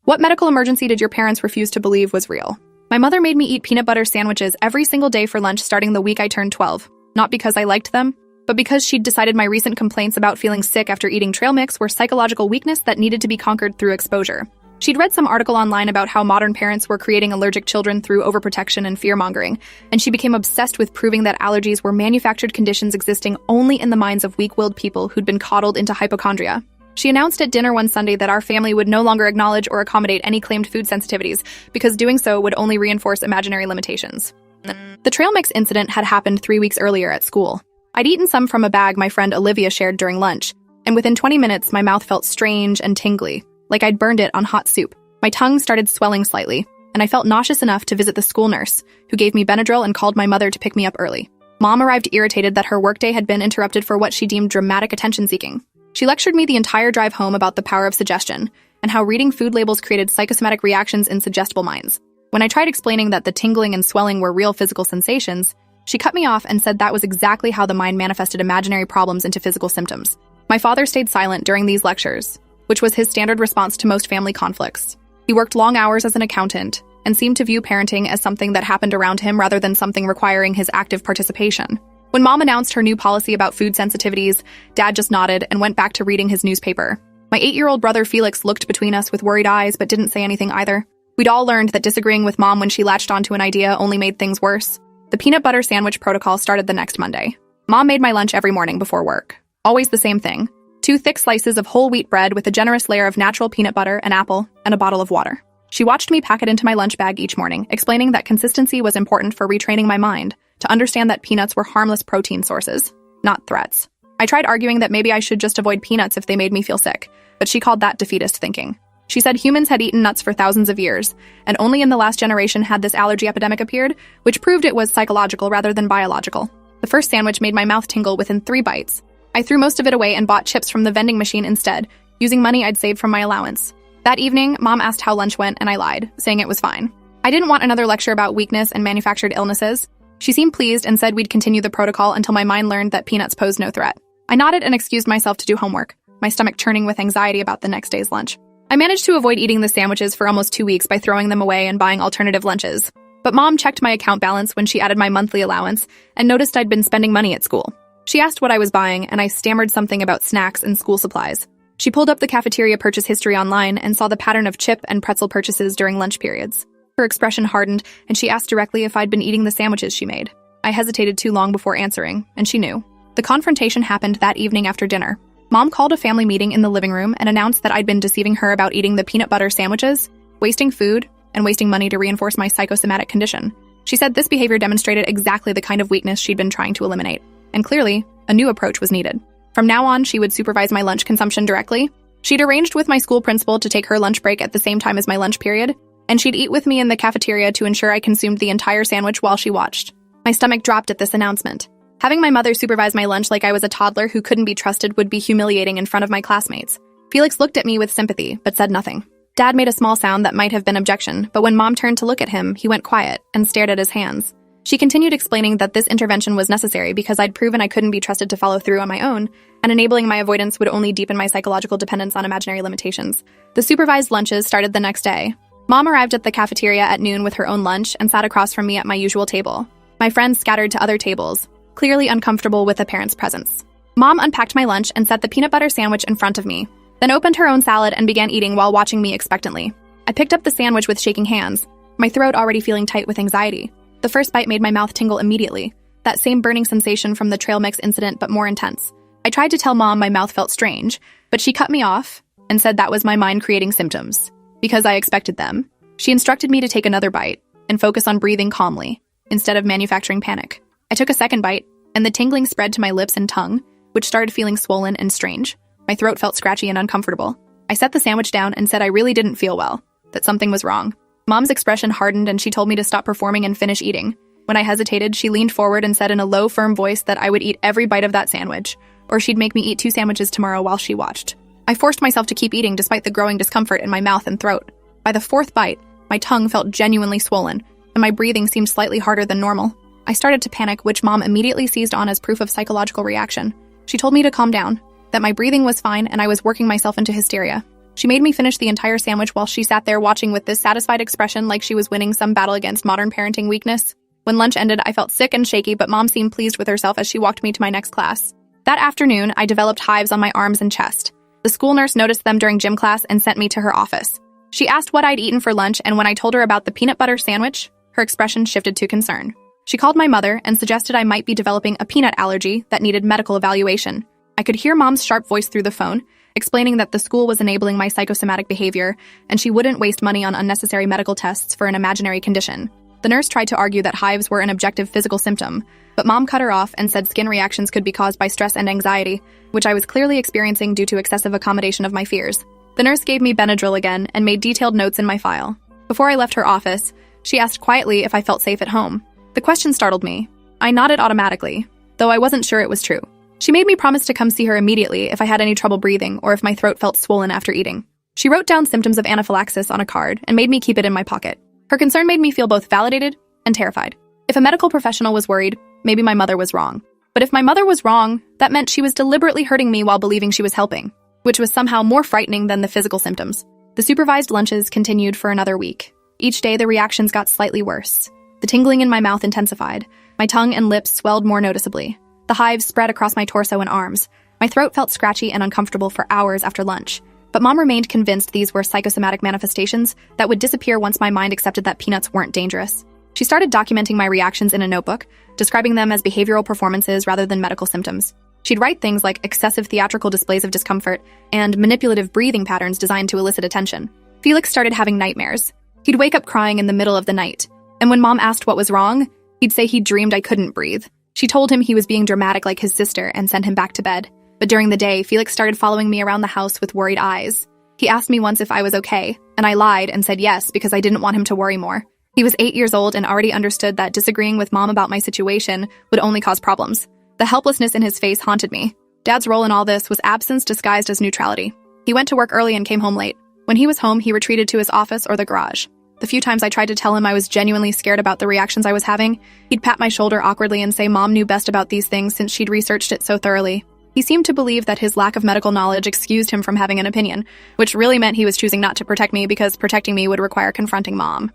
What medical emergency did your parents refuse to believe was real? My mother made me eat peanut butter sandwiches every single day for lunch starting the week I turned 12. Not because I liked them, but because she'd decided my recent complaints about feeling sick after eating trail mix were psychological weakness that needed to be conquered through exposure. She'd read some article online about how modern parents were creating allergic children through overprotection and fear-mongering, and she became obsessed with proving that allergies were manufactured conditions existing only in the minds of weak-willed people who'd been coddled into hypochondria. She announced at dinner one Sunday that our family would no longer acknowledge or accommodate any claimed food sensitivities because doing so would only reinforce imaginary limitations. The trail mix incident had happened 3 weeks earlier at school. I'd eaten some from a bag my friend Olivia shared during lunch, and within 20 minutes my mouth felt strange and tingly, like I'd burned it on hot soup. My tongue started swelling slightly, and I felt nauseous enough to visit the school nurse, who gave me Benadryl and called my mother to pick me up early. Mom arrived irritated that her workday had been interrupted for what she deemed dramatic attention-seeking. She lectured me the entire drive home about the power of suggestion and how reading food labels created psychosomatic reactions in suggestible minds. When I tried explaining that the tingling and swelling were real physical sensations, she cut me off and said that was exactly how the mind manifested imaginary problems into physical symptoms. My father stayed silent during these lectures, which was his standard response to most family conflicts. He worked long hours as an accountant and seemed to view parenting as something that happened around him rather than something requiring his active participation. When Mom announced her new policy about food sensitivities, Dad just nodded and went back to reading his newspaper. My 8-year-old brother Felix looked between us with worried eyes but didn't say anything either. We'd all learned that disagreeing with Mom when she latched onto an idea only made things worse. The peanut butter sandwich protocol started the next Monday. Mom made my lunch every morning before work. Always the same thing. 2 thick slices of whole wheat bread with a generous layer of natural peanut butter, an apple, and a bottle of water. She watched me pack it into my lunch bag each morning, explaining that consistency was important for retraining my mind to understand that peanuts were harmless protein sources, not threats. I tried arguing that maybe I should just avoid peanuts if they made me feel sick, but she called that defeatist thinking. She said humans had eaten nuts for thousands of years, and only in the last generation had this allergy epidemic appeared, which proved it was psychological rather than biological. The first sandwich made my mouth tingle within 3 bites. I threw most of it away and bought chips from the vending machine instead, using money I'd saved from my allowance. That evening, Mom asked how lunch went, and I lied, saying it was fine. I didn't want another lecture about weakness and manufactured illnesses. She seemed pleased and said we'd continue the protocol until my mind learned that peanuts posed no threat. I nodded and excused myself to do homework, my stomach churning with anxiety about the next day's lunch. I managed to avoid eating the sandwiches for almost 2 weeks by throwing them away and buying alternative lunches. But Mom checked my account balance when she added my monthly allowance and noticed I'd been spending money at school. She asked what I was buying, and I stammered something about snacks and school supplies. She pulled up the cafeteria purchase history online and saw the pattern of chip and pretzel purchases during lunch periods. Her expression hardened, and she asked directly if I'd been eating the sandwiches she made. I hesitated too long before answering, and she knew. The confrontation happened that evening after dinner. Mom called a family meeting in the living room and announced that I'd been deceiving her about eating the peanut butter sandwiches, wasting food, and wasting money to reinforce my psychosomatic condition. She said this behavior demonstrated exactly the kind of weakness she'd been trying to eliminate. And clearly, a new approach was needed. From now on, she would supervise my lunch consumption directly. She'd arranged with my school principal to take her lunch break at the same time as my lunch period, and she'd eat with me in the cafeteria to ensure I consumed the entire sandwich while she watched. My stomach dropped at this announcement. Having my mother supervise my lunch like I was a toddler who couldn't be trusted would be humiliating in front of my classmates. Felix looked at me with sympathy, but said nothing. Dad made a small sound that might have been objection, but when Mom turned to look at him, he went quiet and stared at his hands. She continued explaining that this intervention was necessary because I'd proven I couldn't be trusted to follow through on my own, and enabling my avoidance would only deepen my psychological dependence on imaginary limitations. The supervised lunches started the next day. Mom arrived at the cafeteria at noon with her own lunch and sat across from me at my usual table. My friends scattered to other tables, clearly uncomfortable with a parent's presence. Mom unpacked my lunch and set the peanut butter sandwich in front of me, then opened her own salad and began eating while watching me expectantly. I picked up the sandwich with shaking hands, my throat already feeling tight with anxiety. The first bite made my mouth tingle immediately, that same burning sensation from the trail mix incident but more intense. I tried to tell Mom my mouth felt strange, but she cut me off and said that was my mind creating symptoms, because I expected them. She instructed me to take another bite and focus on breathing calmly, instead of manufacturing panic. I took a second bite, and the tingling spread to my lips and tongue, which started feeling swollen and strange. My throat felt scratchy and uncomfortable. I set the sandwich down and said I really didn't feel well, that something was wrong. Mom's expression hardened and she told me to stop performing and finish eating. When I hesitated, she leaned forward and said in a low, firm voice that I would eat every bite of that sandwich, or she'd make me eat 2 sandwiches tomorrow while she watched. I forced myself to keep eating despite the growing discomfort in my mouth and throat. By the 4th bite, my tongue felt genuinely swollen, and my breathing seemed slightly harder than normal. I started to panic, which Mom immediately seized on as proof of psychological reaction. She told me to calm down, that my breathing was fine and I was working myself into hysteria. She made me finish the entire sandwich while she sat there watching with this satisfied expression like she was winning some battle against modern parenting weakness. When lunch ended, I felt sick and shaky, but Mom seemed pleased with herself as she walked me to my next class. That afternoon, I developed hives on my arms and chest. The school nurse noticed them during gym class and sent me to her office. She asked what I'd eaten for lunch, and when I told her about the peanut butter sandwich, her expression shifted to concern. She called my mother and suggested I might be developing a peanut allergy that needed medical evaluation. I could hear Mom's sharp voice through the phone, explaining that the school was enabling my psychosomatic behavior, and she wouldn't waste money on unnecessary medical tests for an imaginary condition. The nurse tried to argue that hives were an objective physical symptom, but Mom cut her off and said skin reactions could be caused by stress and anxiety, which I was clearly experiencing due to excessive accommodation of my fears. The nurse gave me Benadryl again and made detailed notes in my file. Before I left her office, she asked quietly if I felt safe at home. The question startled me. I nodded automatically, though I wasn't sure it was true. She made me promise to come see her immediately if I had any trouble breathing or if my throat felt swollen after eating. She wrote down symptoms of anaphylaxis on a card and made me keep it in my pocket. Her concern made me feel both validated and terrified. If a medical professional was worried, maybe my mother was wrong. But if my mother was wrong, that meant she was deliberately hurting me while believing she was helping, which was somehow more frightening than the physical symptoms. The supervised lunches continued for another week. Each day, the reactions got slightly worse. The tingling in my mouth intensified. My tongue and lips swelled more noticeably. The hives spread across my torso and arms. My throat felt scratchy and uncomfortable for hours after lunch. But Mom remained convinced these were psychosomatic manifestations that would disappear once my mind accepted that peanuts weren't dangerous. She started documenting my reactions in a notebook, describing them as behavioral performances rather than medical symptoms. She'd write things like excessive theatrical displays of discomfort and manipulative breathing patterns designed to elicit attention. Felix started having nightmares. He'd wake up crying in the middle of the night, and when Mom asked what was wrong, he'd say he dreamed I couldn't breathe. She told him he was being dramatic like his sister and sent him back to bed. But during the day, Felix started following me around the house with worried eyes. He asked me once if I was okay, and I lied and said yes because I didn't want him to worry more. He was 8 years old and already understood that disagreeing with Mom about my situation would only cause problems. The helplessness in his face haunted me. Dad's role in all this was absence disguised as neutrality. He went to work early and came home late. When he was home, he retreated to his office or the garage. The few times I tried to tell him I was genuinely scared about the reactions I was having, he'd pat my shoulder awkwardly and say Mom knew best about these things since she'd researched it so thoroughly. He seemed to believe that his lack of medical knowledge excused him from having an opinion, which really meant he was choosing not to protect me because protecting me would require confronting Mom.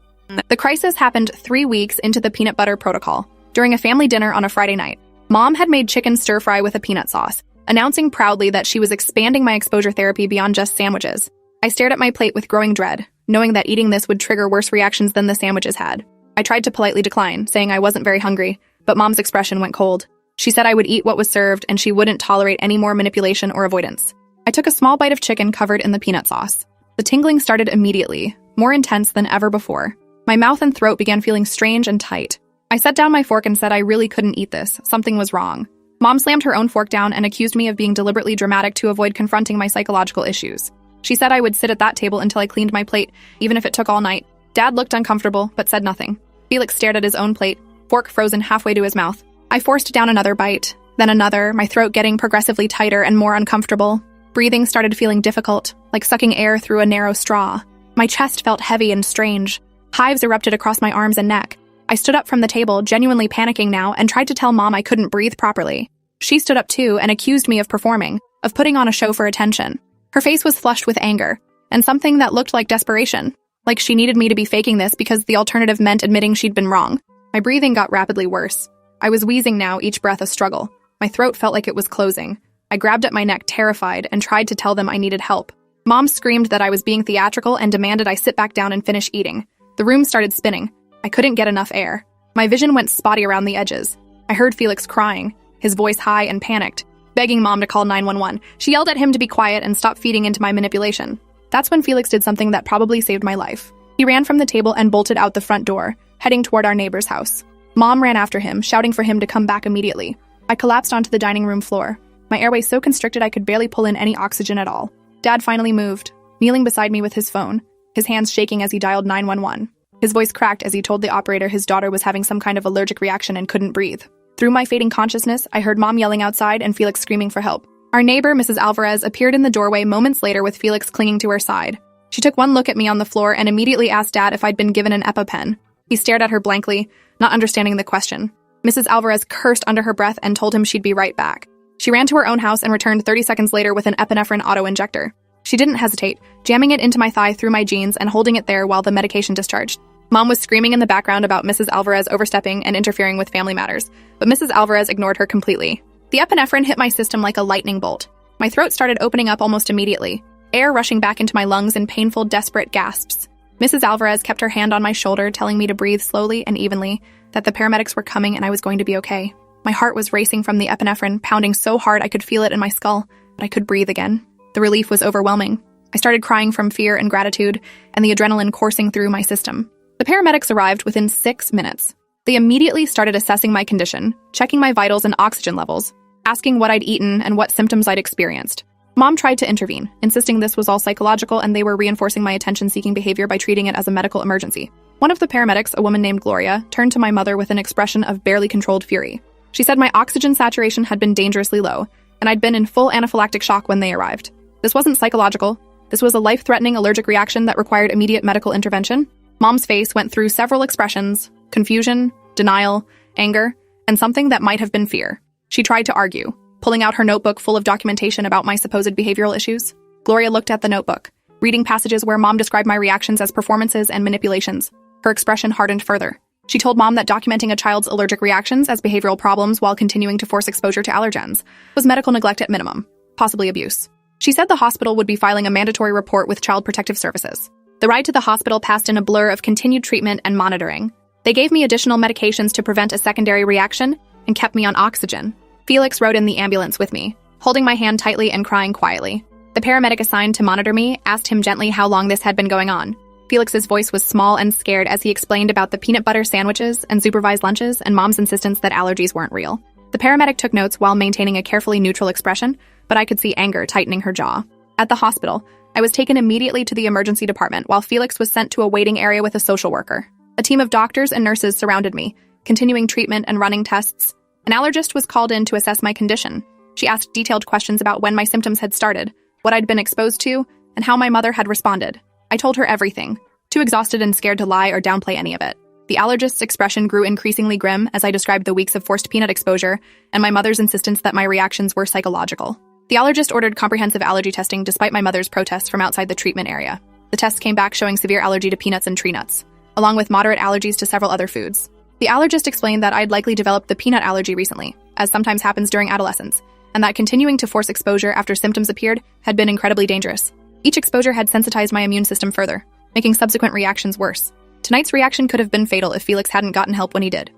The crisis happened 3 weeks into the peanut butter protocol, during a family dinner on a Friday night. Mom had made chicken stir-fry with a peanut sauce, announcing proudly that she was expanding my exposure therapy beyond just sandwiches. I stared at my plate with growing dread, knowing that eating this would trigger worse reactions than the sandwiches had. I tried to politely decline, saying I wasn't very hungry, but Mom's expression went cold. She said I would eat what was served and she wouldn't tolerate any more manipulation or avoidance. I took a small bite of chicken covered in the peanut sauce. The tingling started immediately, more intense than ever before. My mouth and throat began feeling strange and tight. I set down my fork and said I really couldn't eat this. Something was wrong. Mom slammed her own fork down and accused me of being deliberately dramatic to avoid confronting my psychological issues. She said I would sit at that table until I cleaned my plate, even if it took all night. Dad looked uncomfortable, but said nothing. Felix stared at his own plate, fork frozen halfway to his mouth. I forced down another bite, then another, my throat getting progressively tighter and more uncomfortable. Breathing started feeling difficult, like sucking air through a narrow straw. My chest felt heavy and strange. Hives erupted across my arms and neck. I stood up from the table, genuinely panicking now, and tried to tell Mom I couldn't breathe properly. She stood up too and accused me of performing, of putting on a show for attention. Her face was flushed with anger, and something that looked like desperation, like she needed me to be faking this because the alternative meant admitting she'd been wrong. My breathing got rapidly worse. I was wheezing now, each breath a struggle. My throat felt like it was closing. I grabbed at my neck, terrified, and tried to tell them I needed help. Mom screamed that I was being theatrical and demanded I sit back down and finish eating. The room started spinning. I couldn't get enough air. My vision went spotty around the edges. I heard Felix crying, his voice high and panicked, begging Mom to call 911. She yelled at him to be quiet and stop feeding into my manipulation. That's when Felix did something that probably saved my life. He ran from the table and bolted out the front door, heading toward our neighbor's house. Mom ran after him, shouting for him to come back immediately. I collapsed onto the dining room floor, my airway so constricted I could barely pull in any oxygen at all. Dad finally moved, kneeling beside me with his phone, his hands shaking as he dialed 911. His voice cracked as he told the operator his daughter was having some kind of allergic reaction and couldn't breathe. Through my fading consciousness, I heard Mom yelling outside and Felix screaming for help. Our neighbor, Mrs. Alvarez, appeared in the doorway moments later with Felix clinging to her side. She took one look at me on the floor and immediately asked Dad if I'd been given an EpiPen. He stared at her blankly, not understanding the question. Mrs. Alvarez cursed under her breath and told him she'd be right back. She ran to her own house and returned 30 seconds later with an epinephrine auto-injector. She didn't hesitate, jamming it into my thigh through my jeans and holding it there while the medication discharged. Mom was screaming in the background about Mrs. Alvarez overstepping and interfering with family matters, but Mrs. Alvarez ignored her completely. The epinephrine hit my system like a lightning bolt. My throat started opening up almost immediately, air rushing back into my lungs in painful, desperate gasps. Mrs. Alvarez kept her hand on my shoulder, telling me to breathe slowly and evenly, that the paramedics were coming and I was going to be okay. My heart was racing from the epinephrine, pounding so hard I could feel it in my skull, but I could breathe again. The relief was overwhelming. I started crying from fear and gratitude, and the adrenaline coursing through my system. The paramedics arrived within 6 minutes. They immediately started assessing my condition, checking my vitals and oxygen levels, asking what I'd eaten and what symptoms I'd experienced. Mom tried to intervene, insisting this was all psychological and they were reinforcing my attention-seeking behavior by treating it as a medical emergency. One of the paramedics, a woman named Gloria, turned to my mother with an expression of barely controlled fury. She said my oxygen saturation had been dangerously low, and I'd been in full anaphylactic shock when they arrived. This wasn't psychological. This was a life-threatening allergic reaction that required immediate medical intervention. Mom's face went through several expressions: confusion, denial, anger, and something that might have been fear. She tried to argue, pulling out her notebook full of documentation about my supposed behavioral issues. Gloria looked at the notebook, reading passages where Mom described my reactions as performances and manipulations. Her expression hardened further. She told Mom that documenting a child's allergic reactions as behavioral problems while continuing to force exposure to allergens was medical neglect at minimum, possibly abuse. She said the hospital would be filing a mandatory report with Child Protective Services. The ride to the hospital passed in a blur of continued treatment and monitoring. They gave me additional medications to prevent a secondary reaction and kept me on oxygen. Felix rode in the ambulance with me, holding my hand tightly and crying quietly. The paramedic assigned to monitor me asked him gently how long this had been going on. Felix's voice was small and scared as he explained about the peanut butter sandwiches and supervised lunches and Mom's insistence that allergies weren't real. The paramedic took notes while maintaining a carefully neutral expression, but I could see anger tightening her jaw. At the hospital, I was taken immediately to the emergency department while Felix was sent to a waiting area with a social worker. A team of doctors and nurses surrounded me, continuing treatment and running tests. An allergist was called in to assess my condition. She asked detailed questions about when my symptoms had started, what I'd been exposed to, and how my mother had responded. I told her everything, too exhausted and scared to lie or downplay any of it. The allergist's expression grew increasingly grim as I described the weeks of forced peanut exposure and my mother's insistence that my reactions were psychological. The allergist ordered comprehensive allergy testing despite my mother's protests from outside the treatment area. The tests came back showing severe allergy to peanuts and tree nuts, along with moderate allergies to several other foods. The allergist explained that I'd likely developed the peanut allergy recently, as sometimes happens during adolescence, and that continuing to force exposure after symptoms appeared had been incredibly dangerous. Each exposure had sensitized my immune system further, making subsequent reactions worse. Tonight's reaction could have been fatal if Felix hadn't gotten help when he did.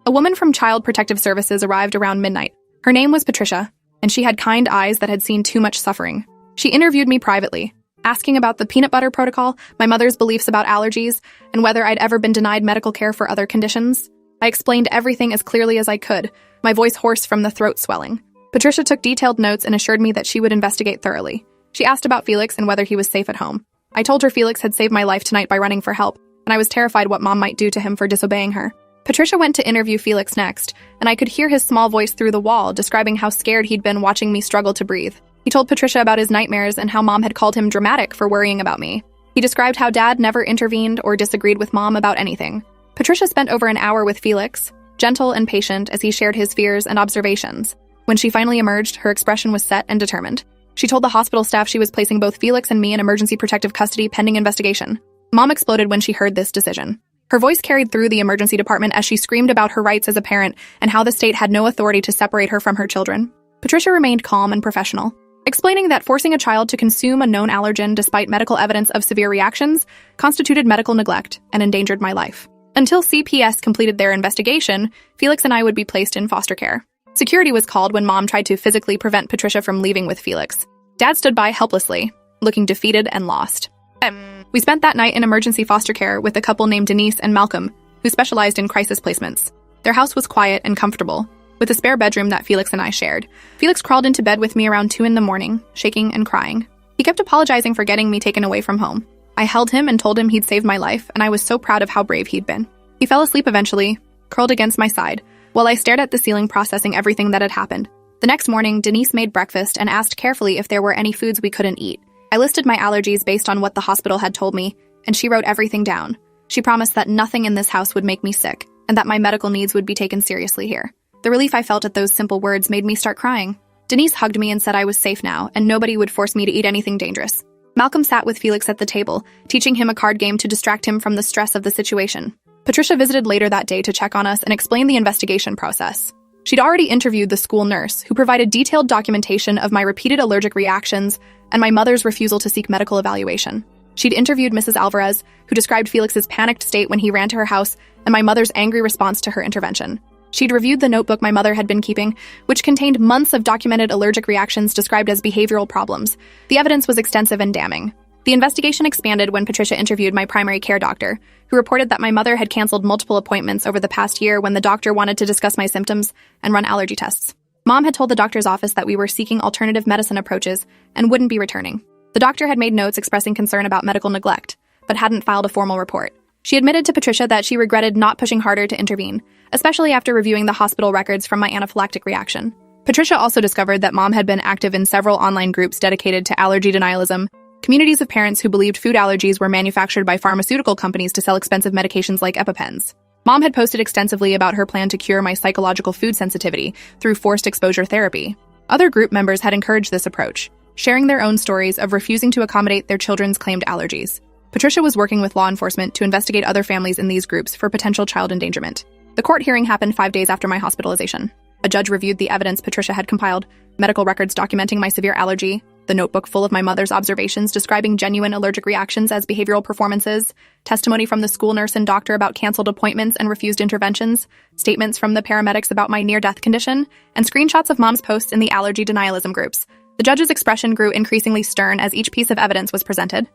A woman from Child Protective Services arrived around midnight. Her name was Patricia, and she had kind eyes that had seen too much suffering. She interviewed me privately, asking about the peanut butter protocol, my mother's beliefs about allergies, and whether I'd ever been denied medical care for other conditions. I explained everything as clearly as I could, my voice hoarse from the throat swelling. Patricia took detailed notes and assured me that she would investigate thoroughly. She asked about Felix and whether he was safe at home. I told her Felix had saved my life tonight by running for help, and I was terrified what Mom might do to him for disobeying her. Patricia went to interview Felix next, and I could hear his small voice through the wall describing how scared he'd been watching me struggle to breathe. He told Patricia about his nightmares and how Mom had called him dramatic for worrying about me. He described how Dad never intervened or disagreed with Mom about anything. Patricia spent over an hour with Felix, gentle and patient as he shared his fears and observations. When she finally emerged, her expression was set and determined. She told the hospital staff she was placing both Felix and me in emergency protective custody pending investigation. Mom exploded when she heard this decision. Her voice carried through the emergency department as she screamed about her rights as a parent and how the state had no authority to separate her from her children. Patricia remained calm and professional, explaining that forcing a child to consume a known allergen despite medical evidence of severe reactions constituted medical neglect and endangered my life. Until CPS completed their investigation, Felix and I would be placed in foster care. Security was called when Mom tried to physically prevent Patricia from leaving with Felix. Dad stood by helplessly, looking defeated and lost. We spent that night in emergency foster care with a couple named Denise and Malcolm, who specialized in crisis placements. Their house was quiet and comfortable, with a spare bedroom that Felix and I shared. Felix crawled into bed with me around 2 a.m, shaking and crying. He kept apologizing for getting me taken away from home. I held him and told him he'd saved my life, and I was so proud of how brave he'd been. He fell asleep eventually, curled against my side, while I stared at the ceiling processing everything that had happened. The next morning, Denise made breakfast and asked carefully if there were any foods we couldn't eat. I listed my allergies based on what the hospital had told me, and she wrote everything down. She promised that nothing in this house would make me sick, and that my medical needs would be taken seriously here. The relief I felt at those simple words made me start crying. Denise hugged me and said I was safe now, and nobody would force me to eat anything dangerous. Malcolm sat with Felix at the table, teaching him a card game to distract him from the stress of the situation. Patricia visited later that day to check on us and explain the investigation process. She'd already interviewed the school nurse, who provided detailed documentation of my repeated allergic reactions and my mother's refusal to seek medical evaluation. She'd interviewed Mrs. Alvarez, who described Felix's panicked state when he ran to her house and my mother's angry response to her intervention. She'd reviewed the notebook my mother had been keeping, which contained months of documented allergic reactions described as behavioral problems. The evidence was extensive and damning. The investigation expanded when Patricia interviewed my primary care doctor, who reported that my mother had canceled multiple appointments over the past year when the doctor wanted to discuss my symptoms and run allergy tests. Mom had told the doctor's office that we were seeking alternative medicine approaches and wouldn't be returning. The doctor had made notes expressing concern about medical neglect, but hadn't filed a formal report. She admitted to Patricia that she regretted not pushing harder to intervene, especially after reviewing the hospital records from my anaphylactic reaction. Patricia also discovered that Mom had been active in several online groups dedicated to allergy denialism, communities of parents who believed food allergies were manufactured by pharmaceutical companies to sell expensive medications like EpiPens. Mom had posted extensively about her plan to cure my psychological food sensitivity through forced exposure therapy. Other group members had encouraged this approach, sharing their own stories of refusing to accommodate their children's claimed allergies. Patricia was working with law enforcement to investigate other families in these groups for potential child endangerment. The court hearing happened 5 days after my hospitalization. A judge reviewed the evidence Patricia had compiled, medical records documenting my severe allergy, the notebook full of my mother's observations describing genuine allergic reactions as behavioral performances, testimony from the school nurse and doctor about canceled appointments and refused interventions, statements from the paramedics about my near-death condition, and screenshots of Mom's posts in the allergy denialism groups. The judge's expression grew increasingly stern as each piece of evidence was presented.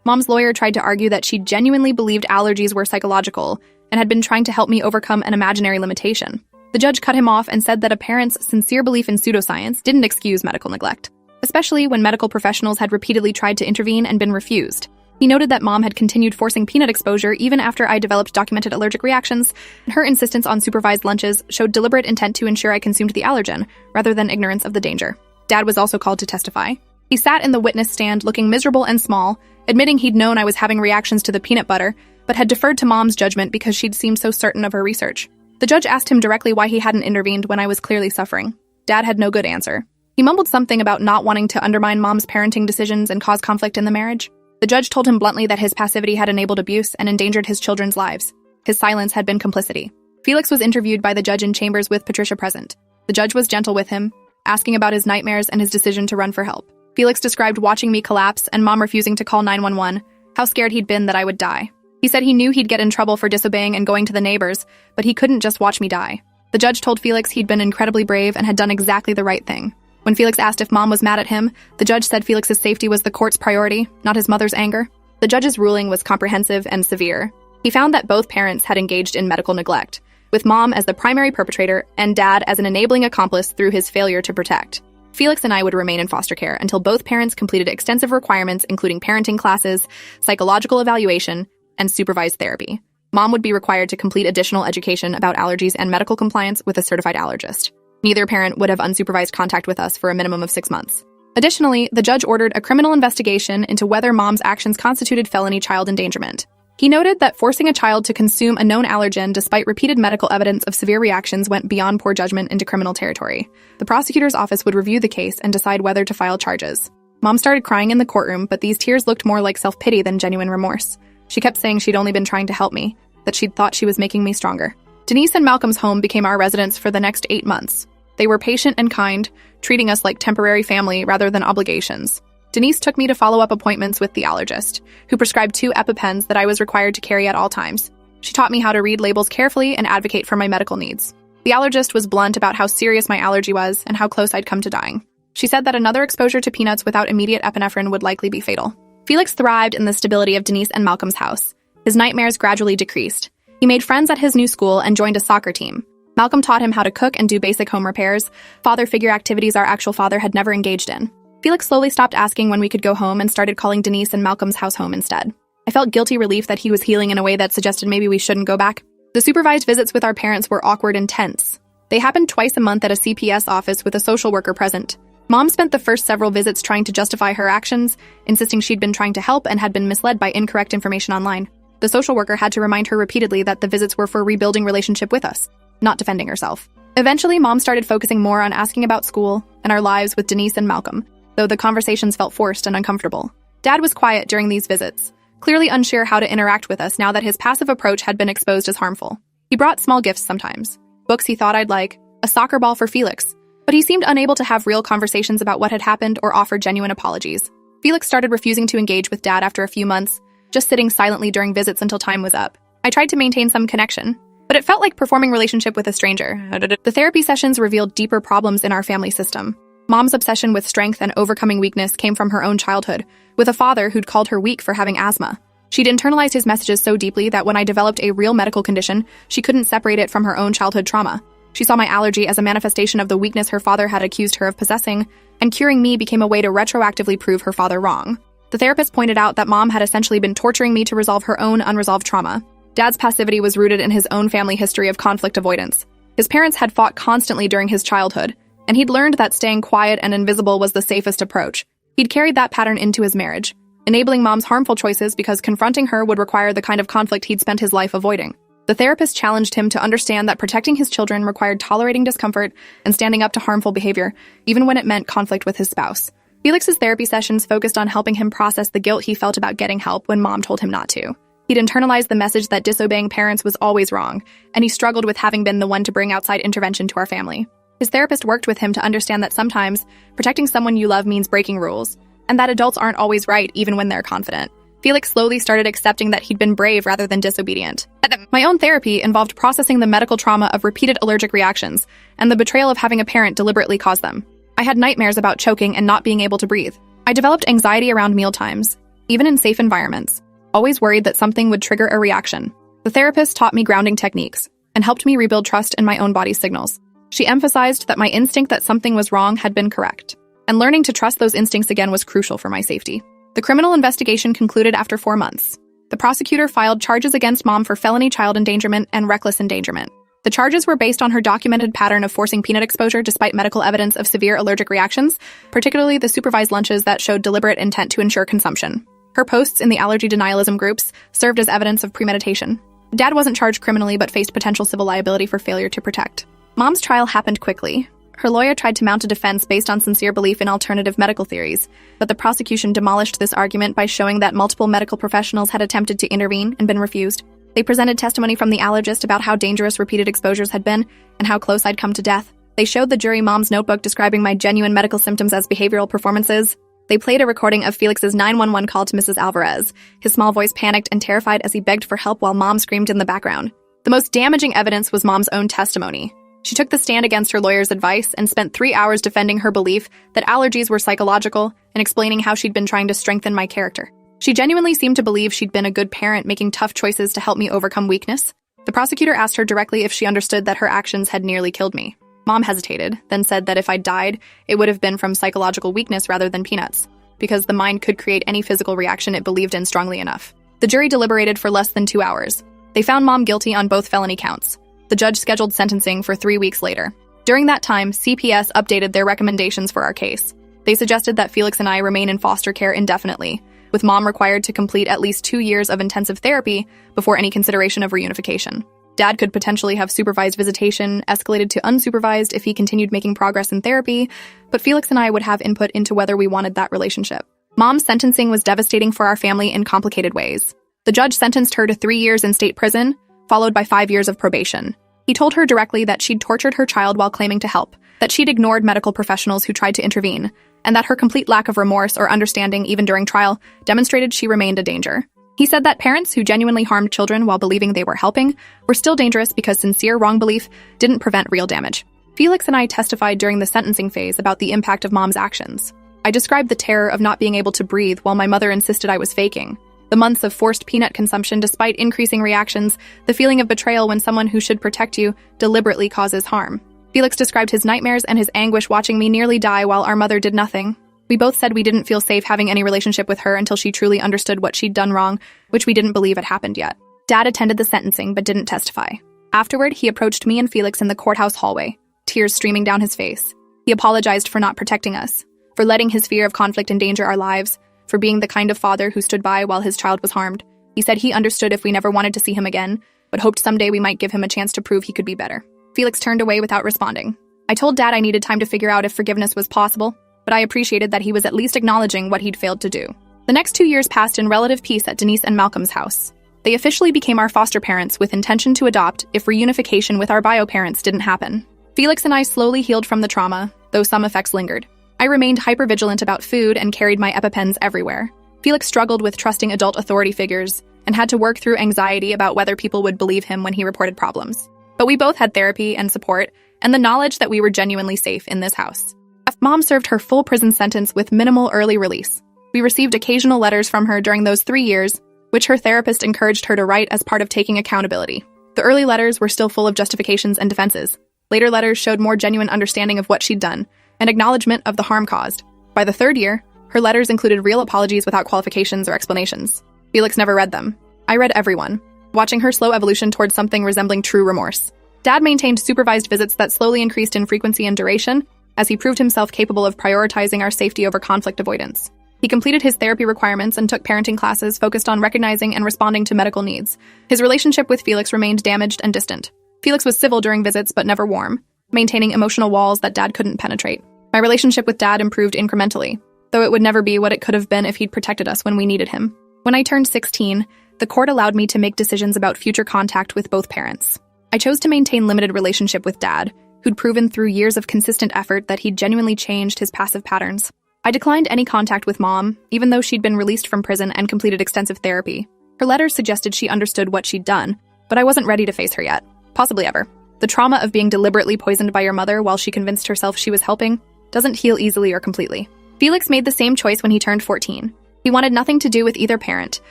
Mom's lawyer tried to argue that she genuinely believed allergies were psychological and had been trying to help me overcome an imaginary limitation. The judge cut him off and said that a parent's sincere belief in pseudoscience didn't excuse medical neglect, especially when medical professionals had repeatedly tried to intervene and been refused. He noted that Mom had continued forcing peanut exposure even after I developed documented allergic reactions, and her insistence on supervised lunches showed deliberate intent to ensure I consumed the allergen, rather than ignorance of the danger. Dad was also called to testify. He sat in the witness stand looking miserable and small, admitting he'd known I was having reactions to the peanut butter, but had deferred to Mom's judgment because she'd seemed so certain of her research. The judge asked him directly why he hadn't intervened when I was clearly suffering. Dad had no good answer. He mumbled something about not wanting to undermine Mom's parenting decisions and cause conflict in the marriage. The judge told him bluntly that his passivity had enabled abuse and endangered his children's lives. His silence had been complicity. Felix was interviewed by the judge in chambers with Patricia present. The judge was gentle with him, asking about his nightmares and his decision to run for help. Felix described watching me collapse and Mom refusing to call 911, how scared he'd been that I would die. He said he knew he'd get in trouble for disobeying and going to the neighbors, but he couldn't just watch me die. The judge told Felix he'd been incredibly brave and had done exactly the right thing. When Felix asked if Mom was mad at him, the judge said Felix's safety was the court's priority, not his mother's anger. The judge's ruling was comprehensive and severe. He found that both parents had engaged in medical neglect, with Mom as the primary perpetrator and Dad as an enabling accomplice through his failure to protect. Felix and I would remain in foster care until both parents completed extensive requirements including parenting classes, psychological evaluation, and supervised therapy. Mom would be required to complete additional education about allergies and medical compliance with a certified allergist. Neither parent would have unsupervised contact with us for a minimum of 6 months. Additionally, the judge ordered a criminal investigation into whether Mom's actions constituted felony child endangerment. He noted that forcing a child to consume a known allergen despite repeated medical evidence of severe reactions went beyond poor judgment into criminal territory. The prosecutor's office would review the case and decide whether to file charges. Mom started crying in the courtroom, but these tears looked more like self-pity than genuine remorse. She kept saying she'd only been trying to help me, that she'd thought she was making me stronger. Denise and Malcolm's home became our residence for the next 8 months. They were patient and kind, treating us like temporary family rather than obligations. Denise took me to follow-up appointments with the allergist, who prescribed 2 EpiPens that I was required to carry at all times. She taught me how to read labels carefully and advocate for my medical needs. The allergist was blunt about how serious my allergy was and how close I'd come to dying. She said that another exposure to peanuts without immediate epinephrine would likely be fatal. Felix thrived in the stability of Denise and Malcolm's house. His nightmares gradually decreased. He made friends at his new school and joined a soccer team. Malcolm taught him how to cook and do basic home repairs, father figure activities our actual father had never engaged in. Felix slowly stopped asking when we could go home and started calling Denise and Malcolm's house home instead. I felt guilty relief that he was healing in a way that suggested maybe we shouldn't go back. The supervised visits with our parents were awkward and tense. They happened twice a month at a CPS office with a social worker present. Mom spent the first several visits trying to justify her actions, insisting she'd been trying to help and had been misled by incorrect information online. The social worker had to remind her repeatedly that the visits were for rebuilding relationship with us, not defending herself. Eventually, Mom started focusing more on asking about school, and our lives with Denise and Malcolm, though the conversations felt forced and uncomfortable. Dad was quiet during these visits, clearly unsure how to interact with us now that his passive approach had been exposed as harmful. He brought small gifts sometimes, books he thought I'd like, a soccer ball for Felix, but he seemed unable to have real conversations about what had happened or offer genuine apologies. Felix started refusing to engage with Dad after a few months, just sitting silently during visits until time was up. I tried to maintain some connection, but it felt like performing relationship with a stranger. The therapy sessions revealed deeper problems in our family system. Mom's obsession with strength and overcoming weakness came from her own childhood, with a father who'd called her weak for having asthma. She'd internalized his messages so deeply that when I developed a real medical condition, she couldn't separate it from her own childhood trauma. She saw my allergy as a manifestation of the weakness her father had accused her of possessing, and curing me became a way to retroactively prove her father wrong. The therapist pointed out that Mom had essentially been torturing me to resolve her own unresolved trauma. Dad's passivity was rooted in his own family history of conflict avoidance. His parents had fought constantly during his childhood, and he'd learned that staying quiet and invisible was the safest approach. He'd carried that pattern into his marriage, enabling Mom's harmful choices because confronting her would require the kind of conflict he'd spent his life avoiding. The therapist challenged him to understand that protecting his children required tolerating discomfort and standing up to harmful behavior, even when it meant conflict with his spouse. Felix's therapy sessions focused on helping him process the guilt he felt about getting help when Mom told him not to. He'd internalized the message that disobeying parents was always wrong, and he struggled with having been the one to bring outside intervention to our family. His therapist worked with him to understand that sometimes protecting someone you love means breaking rules, and that adults aren't always right even when they're confident. Felix slowly started accepting that he'd been brave rather than disobedient. My own therapy involved processing the medical trauma of repeated allergic reactions and the betrayal of having a parent deliberately cause them. I had nightmares about choking and not being able to breathe. I developed anxiety around mealtimes, even in safe environments, always worried that something would trigger a reaction. The therapist taught me grounding techniques and helped me rebuild trust in my own body's signals. She emphasized that my instinct that something was wrong had been correct, and learning to trust those instincts again was crucial for my safety. The criminal investigation concluded after 4 months. The prosecutor filed charges against Mom for felony child endangerment and reckless endangerment. The charges were based on her documented pattern of forcing peanut exposure despite medical evidence of severe allergic reactions, particularly the supervised lunches that showed deliberate intent to ensure consumption. Her posts in the allergy denialism groups served as evidence of premeditation. Dad wasn't charged criminally but faced potential civil liability for failure to protect. Mom's trial happened quickly. Her lawyer tried to mount a defense based on sincere belief in alternative medical theories, but the prosecution demolished this argument by showing that multiple medical professionals had attempted to intervene and been refused. They presented testimony from the allergist about how dangerous repeated exposures had been and how close I'd come to death. They showed the jury Mom's notebook describing my genuine medical symptoms as behavioral performances. They played a recording of Felix's 911 call to Mrs. Alvarez. His small voice panicked and terrified as he begged for help while Mom screamed in the background. The most damaging evidence was Mom's own testimony. She took the stand against her lawyer's advice and spent 3 hours defending her belief that allergies were psychological and explaining how she'd been trying to strengthen my character. She genuinely seemed to believe she'd been a good parent making tough choices to help me overcome weakness. The prosecutor asked her directly if she understood that her actions had nearly killed me. Mom hesitated, then said that if I died, it would have been from psychological weakness rather than peanuts, because the mind could create any physical reaction it believed in strongly enough. The jury deliberated for less than 2 hours. They found Mom guilty on both felony counts. The judge scheduled sentencing for 3 weeks later. During that time, CPS updated their recommendations for our case. They suggested that Felix and I remain in foster care indefinitely, with Mom required to complete at least 2 years of intensive therapy before any consideration of reunification. Dad could potentially have supervised visitation, escalated to unsupervised if he continued making progress in therapy, but Felix and I would have input into whether we wanted that relationship. Mom's sentencing was devastating for our family in complicated ways. The judge sentenced her to 3 years in state prison, followed by 5 years of probation. He told her directly that she'd tortured her child while claiming to help, that she'd ignored medical professionals who tried to intervene, and that her complete lack of remorse or understanding even during trial demonstrated she remained a danger. He said that parents who genuinely harmed children while believing they were helping were still dangerous because sincere wrong belief didn't prevent real damage. Felix and I testified during the sentencing phase about the impact of Mom's actions. I described the terror of not being able to breathe while my mother insisted I was faking, the months of forced peanut consumption despite increasing reactions, the feeling of betrayal when someone who should protect you deliberately causes harm. Felix described his nightmares and his anguish watching me nearly die while our mother did nothing. We both said we didn't feel safe having any relationship with her until she truly understood what she'd done wrong, which we didn't believe had happened yet. Dad attended the sentencing but didn't testify. Afterward, he approached me and Felix in the courthouse hallway, tears streaming down his face. He apologized for not protecting us, for letting his fear of conflict endanger our lives, for being the kind of father who stood by while his child was harmed. He said he understood if we never wanted to see him again, but hoped someday we might give him a chance to prove he could be better. Felix turned away without responding. I told Dad I needed time to figure out if forgiveness was possible, but I appreciated that he was at least acknowledging what he'd failed to do. The next 2 years passed in relative peace at Denise and Malcolm's house. They officially became our foster parents with intention to adopt if reunification with our bio parents didn't happen. Felix and I slowly healed from the trauma, though some effects lingered. I remained hypervigilant about food and carried my EpiPens everywhere. Felix struggled with trusting adult authority figures and had to work through anxiety about whether people would believe him when he reported problems. But we both had therapy and support, and the knowledge that we were genuinely safe in this house. Mom served her full prison sentence with minimal early release. We received occasional letters from her during those 3 years, which her therapist encouraged her to write as part of taking accountability. The early letters were still full of justifications and defenses. Later letters showed more genuine understanding of what she'd done, and acknowledgement of the harm caused. By the 3rd year, her letters included real apologies without qualifications or explanations. Felix never read them. I read every one, watching her slow evolution towards something resembling true remorse. Dad maintained supervised visits that slowly increased in frequency and duration, as he proved himself capable of prioritizing our safety over conflict avoidance. He completed his therapy requirements and took parenting classes focused on recognizing and responding to medical needs. His relationship with Felix remained damaged and distant. Felix was civil during visits but never warm, maintaining emotional walls that Dad couldn't penetrate. My relationship with Dad improved incrementally, though it would never be what it could have been if he'd protected us when we needed him. When I turned 16, the court allowed me to make decisions about future contact with both parents. I chose to maintain limited relationship with Dad, who'd proven through years of consistent effort that he'd genuinely changed his passive patterns. I declined any contact with Mom, even though she'd been released from prison and completed extensive therapy. Her letters suggested she understood what she'd done, but I wasn't ready to face her yet. Possibly ever. The trauma of being deliberately poisoned by your mother while she convinced herself she was helping doesn't heal easily or completely. Felix made the same choice when he turned 14. He wanted nothing to do with either parent,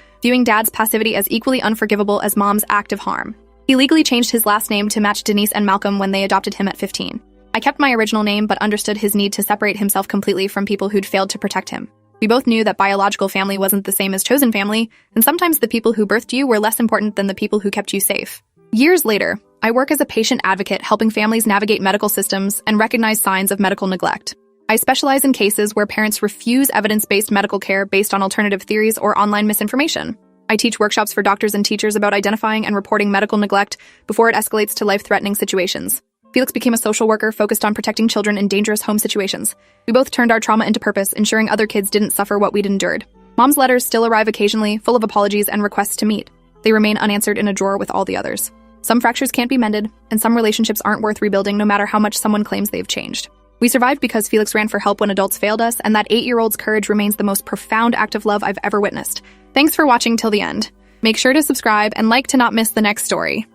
viewing Dad's passivity as equally unforgivable as Mom's act of harm. He legally changed his last name to match Denise and Malcolm when they adopted him at 15. I kept my original name but understood his need to separate himself completely from people who'd failed to protect him. We both knew that biological family wasn't the same as chosen family, and sometimes the people who birthed you were less important than the people who kept you safe. Years later, I work as a patient advocate helping families navigate medical systems and recognize signs of medical neglect. I specialize in cases where parents refuse evidence-based medical care based on alternative theories or online misinformation. I teach workshops for doctors and teachers about identifying and reporting medical neglect before it escalates to life-threatening situations. Felix became a social worker focused on protecting children in dangerous home situations. We both turned our trauma into purpose, ensuring other kids didn't suffer what we'd endured. Mom's letters still arrive occasionally, full of apologies and requests to meet. They remain unanswered in a drawer with all the others. Some fractures can't be mended, and some relationships aren't worth rebuilding no matter how much someone claims they've changed. We survived because Felix ran for help when adults failed us, and that 8-year-old's courage remains the most profound act of love I've ever witnessed. Thanks for watching till the end. Make sure to subscribe and like to not miss the next story.